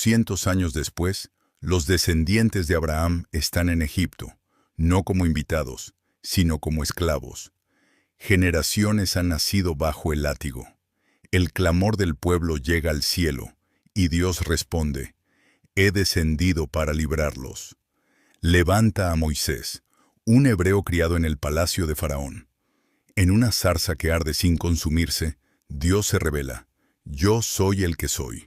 Cientos años después, los descendientes de Abraham están en Egipto, no como invitados, sino como esclavos. Generaciones han nacido bajo el látigo. El clamor del pueblo llega al cielo, y Dios responde: he descendido para librarlos. Levanta a Moisés, un hebreo criado en el palacio de Faraón. En una zarza que arde sin consumirse, Dios se revela: yo soy el que soy.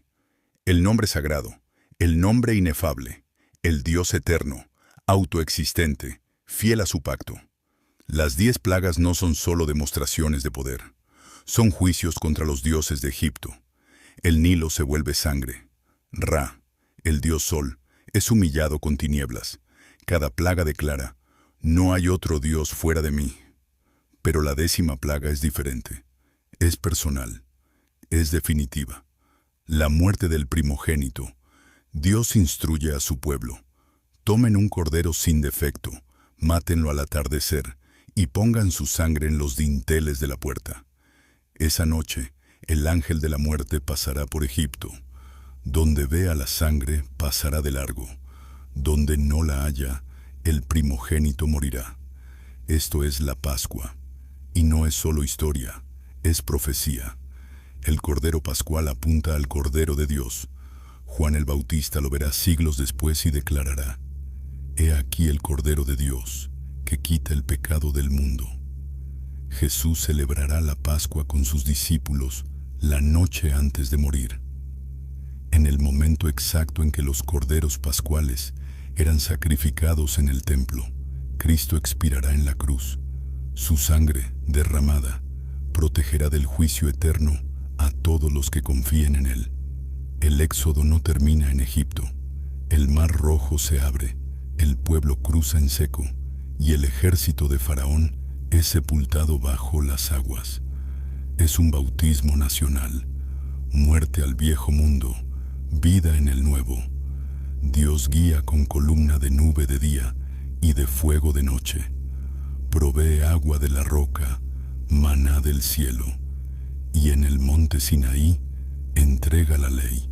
El nombre sagrado, el nombre inefable, el Dios eterno, autoexistente, fiel a su pacto. Las 10 plagas no son solo demostraciones de poder, son juicios contra los dioses de Egipto. El Nilo se vuelve sangre. Ra, el dios Sol, es humillado con tinieblas. Cada plaga declara: no hay otro Dios fuera de mí. Pero la 10ª plaga es diferente. Es personal. Es definitiva. La muerte del primogénito. Dios instruye a su pueblo: tomen un cordero sin defecto, mátenlo al atardecer y pongan su sangre en los dinteles de la puerta. Esa noche, el ángel de la muerte pasará por Egipto. Donde vea la sangre, pasará de largo. Donde no la haya, el primogénito morirá. Esto es la Pascua. Y no es solo historia, es profecía. El Cordero Pascual apunta al Cordero de Dios. Juan el Bautista lo verá siglos después y declarará: he aquí el Cordero de Dios, que quita el pecado del mundo. Jesús celebrará la Pascua con sus discípulos la noche antes de morir. En el momento exacto en que los corderos pascuales eran sacrificados en el templo, Cristo expirará en la cruz. Su sangre, derramada, protegerá del juicio eterno a todos los que confíen en Él. El éxodo no termina en Egipto. El mar Rojo se abre, el pueblo cruza en seco, y el ejército de Faraón es sepultado bajo las aguas. Es un bautismo nacional, muerte al viejo mundo, vida en el nuevo. Dios guía con columna de nube de día y de fuego de noche. Provee agua de la roca, maná del cielo, y en el monte Sinaí entrega la ley.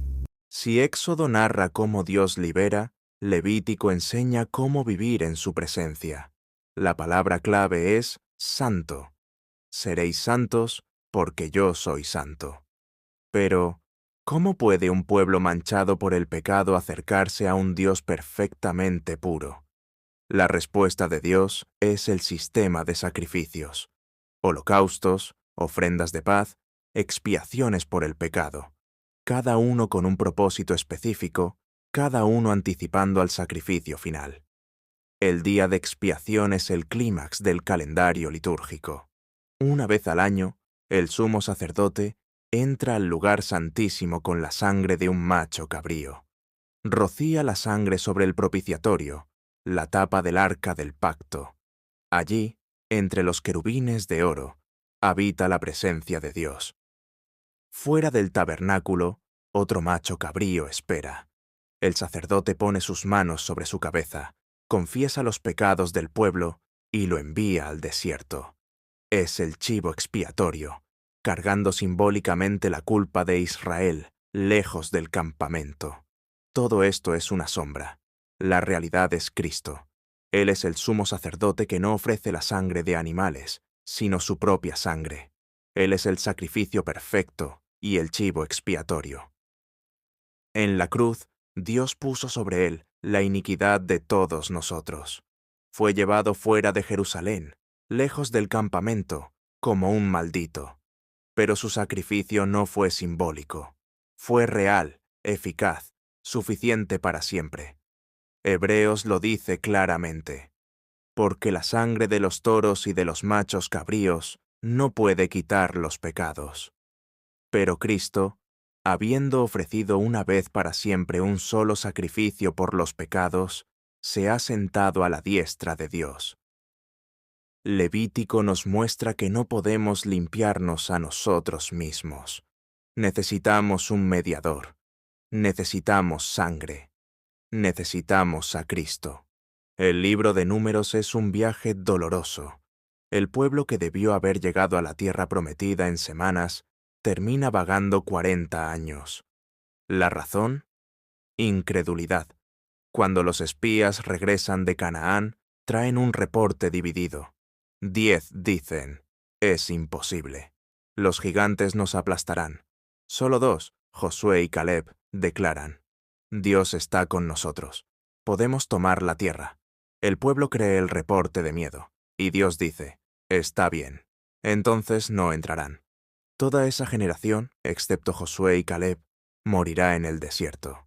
Si Éxodo narra cómo Dios libera, Levítico enseña cómo vivir en su presencia. La palabra clave es santo. Seréis santos porque yo soy santo. Pero, ¿cómo puede un pueblo manchado por el pecado acercarse a un Dios perfectamente puro? La respuesta de Dios es el sistema de sacrificios: holocaustos, ofrendas de paz, expiaciones por el pecado, cada uno con un propósito específico, cada uno anticipando al sacrificio final. El día de expiación es el clímax del calendario litúrgico. Una vez al año, el sumo sacerdote entra al lugar santísimo con la sangre de un macho cabrío. Rocía la sangre sobre el propiciatorio, la tapa del arca del pacto. Allí, entre los querubines de oro, habita la presencia de Dios. Fuera del tabernáculo, otro macho cabrío espera. El sacerdote pone sus manos sobre su cabeza, confiesa los pecados del pueblo y lo envía al desierto. Es el chivo expiatorio, cargando simbólicamente la culpa de Israel, lejos del campamento. Todo esto es una sombra. La realidad es Cristo. Él es el sumo sacerdote que no ofrece la sangre de animales, sino su propia sangre. Él es el sacrificio perfecto y el chivo expiatorio. En la cruz, Dios puso sobre él la iniquidad de todos nosotros. Fue llevado fuera de Jerusalén, lejos del campamento, como un maldito. Pero su sacrificio no fue simbólico. Fue real, eficaz, suficiente para siempre. Hebreos lo dice claramente: porque la sangre de los toros y de los machos cabríos no puede quitar los pecados. Pero Cristo, habiendo ofrecido una vez para siempre un solo sacrificio por los pecados, se ha sentado a la diestra de Dios. Levítico nos muestra que no podemos limpiarnos a nosotros mismos. Necesitamos un mediador. Necesitamos sangre. Necesitamos a Cristo. El libro de Números es un viaje doloroso. El pueblo que debió haber llegado a la tierra prometida en semanas termina vagando 40 años. ¿La razón? incredulidad. Cuando los espías regresan de Canaán, traen un reporte dividido. 10 dicen, es imposible. Los gigantes nos aplastarán. Solo 2, Josué y Caleb, declaran, Dios está con nosotros. Podemos tomar la tierra. El pueblo cree el reporte de miedo, y Dios dice, está bien. Entonces no entrarán. Toda esa generación, excepto Josué y Caleb, morirá en el desierto.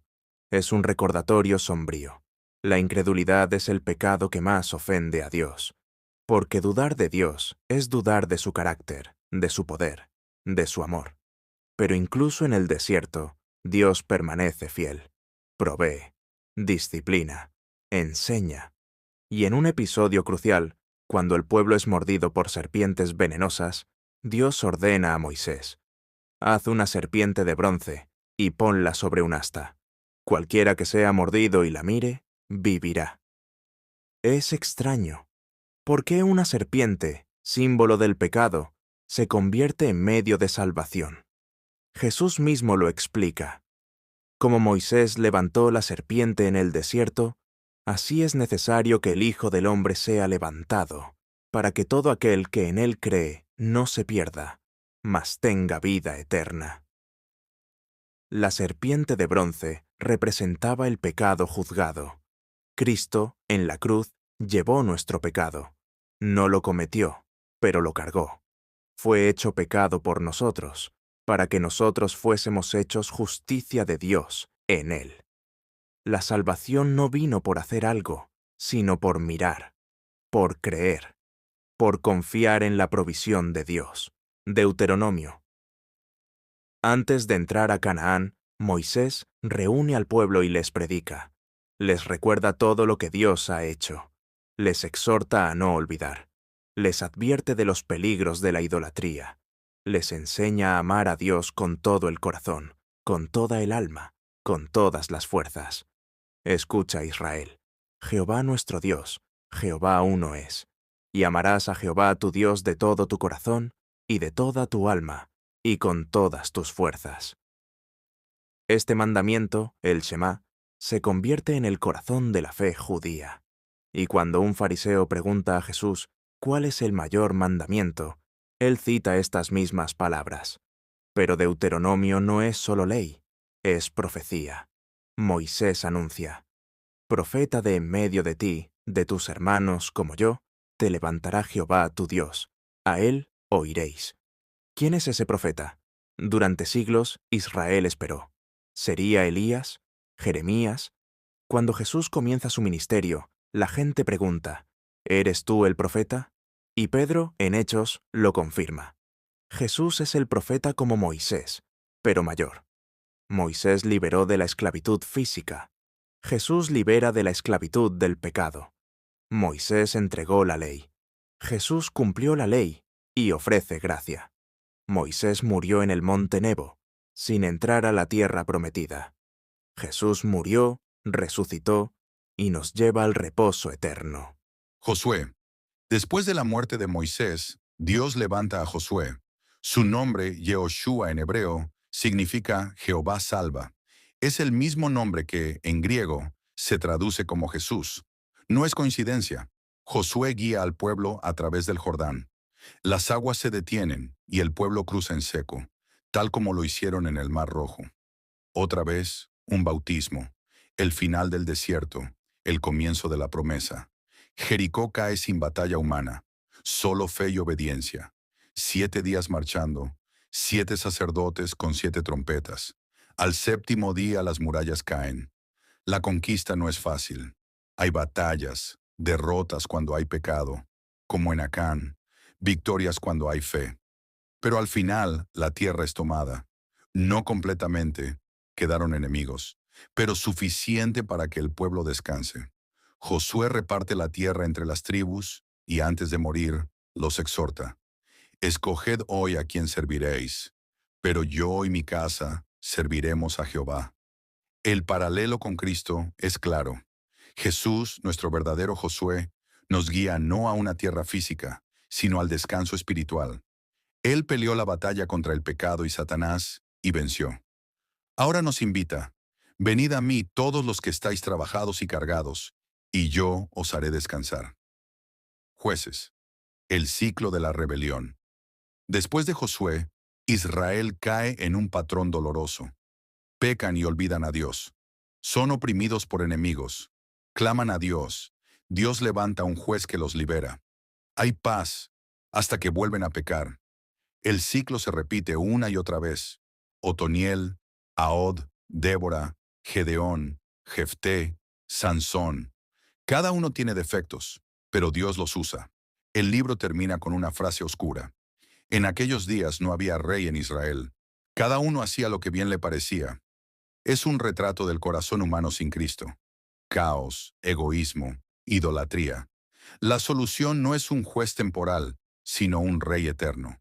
Es un recordatorio sombrío. La incredulidad es el pecado que más ofende a Dios, porque dudar de Dios es dudar de su carácter, de su poder, de su amor. Pero incluso en el desierto, Dios permanece fiel, provee, disciplina, enseña. Y en un episodio crucial, cuando el pueblo es mordido por serpientes venenosas, Dios ordena a Moisés, haz una serpiente de bronce y ponla sobre un asta. Cualquiera que sea mordido y la mire, vivirá. Es extraño. ¿Por qué una serpiente, símbolo del pecado, se convierte en medio de salvación? Jesús mismo lo explica. Como Moisés levantó la serpiente en el desierto, así es necesario que el Hijo del Hombre sea levantado, para que todo aquel que en él cree no se pierda, mas tenga vida eterna. La serpiente de bronce representaba el pecado juzgado. Cristo, en la cruz, llevó nuestro pecado. No lo cometió, pero lo cargó. Fue hecho pecado por nosotros, para que nosotros fuésemos hechos justicia de Dios en él. La salvación no vino por hacer algo, sino por mirar, por creer, por confiar en la provisión de Dios. Deuteronomio. Antes de entrar a Canaán, Moisés reúne al pueblo y les predica. Les recuerda todo lo que Dios ha hecho. Les exhorta a no olvidar. Les advierte de los peligros de la idolatría. Les enseña a amar a Dios con todo el corazón, con toda el alma, con todas las fuerzas. Escucha, Israel. Jehová nuestro Dios, Jehová uno es. Y amarás a Jehová tu Dios de todo tu corazón, y de toda tu alma, y con todas tus fuerzas. Este mandamiento, el Shema, se convierte en el corazón de la fe judía. Y cuando un fariseo pregunta a Jesús cuál es el mayor mandamiento, él cita estas mismas palabras. Pero Deuteronomio no es solo ley, es profecía. Moisés anuncia, profeta de en medio de ti, de tus hermanos como yo, te levantará Jehová tu Dios. A él oiréis. ¿Quién es ese profeta? Durante siglos Israel esperó. ¿Sería Elías? ¿Jeremías? Cuando Jesús comienza su ministerio, la gente pregunta, ¿eres tú el profeta? Y Pedro, en Hechos, lo confirma. Jesús es el profeta como Moisés, pero mayor. Moisés liberó de la esclavitud física. Jesús libera de la esclavitud del pecado. Moisés entregó la ley. Jesús cumplió la ley y ofrece gracia. Moisés murió en el monte Nebo, sin entrar a la tierra prometida. Jesús murió, resucitó y nos lleva al reposo eterno. Josué. Después de la muerte de Moisés, Dios levanta a Josué. Su nombre, Yehoshua en hebreo, significa Jehová salva. Es el mismo nombre que, en griego, se traduce como Jesús. No es coincidencia. Josué guía al pueblo a través del Jordán. Las aguas se detienen y el pueblo cruza en seco, tal como lo hicieron en el Mar Rojo. Otra vez, un bautismo, el final del desierto, el comienzo de la promesa. Jericó cae sin batalla humana, solo fe y obediencia. 7 días marchando, 7 sacerdotes con 7 trompetas. Al séptimo día las murallas caen. La conquista no es fácil. Hay batallas, derrotas cuando hay pecado, como en Acán, victorias cuando hay fe. Pero al final la tierra es tomada. No completamente, quedaron enemigos, pero suficiente para que el pueblo descanse. Josué reparte la tierra entre las tribus y antes de morir los exhorta. Escoged hoy a quien serviréis, pero yo y mi casa serviremos a Jehová. El paralelo con Cristo es claro. Jesús, nuestro verdadero Josué, nos guía no a una tierra física, sino al descanso espiritual. Él peleó la batalla contra el pecado y Satanás y venció. Ahora nos invita, Venid a mí todos los que estáis trabajados y cargados, y yo os haré descansar. Jueces. El ciclo de la rebelión. Después de Josué, Israel cae en un patrón doloroso. Pecan y olvidan a Dios. Son oprimidos por enemigos. Claman a Dios. Dios levanta un juez que los libera. Hay paz hasta que vuelven a pecar. El ciclo se repite una y otra vez. Otoniel, Ahod, Débora, Gedeón, Jefté, Sansón. Cada uno tiene defectos, pero Dios los usa. El libro termina con una frase oscura. En aquellos días no había rey en Israel. Cada uno hacía lo que bien le parecía. Es un retrato del corazón humano sin Cristo. Caos, egoísmo, idolatría. La solución no es un juez temporal, sino un rey eterno.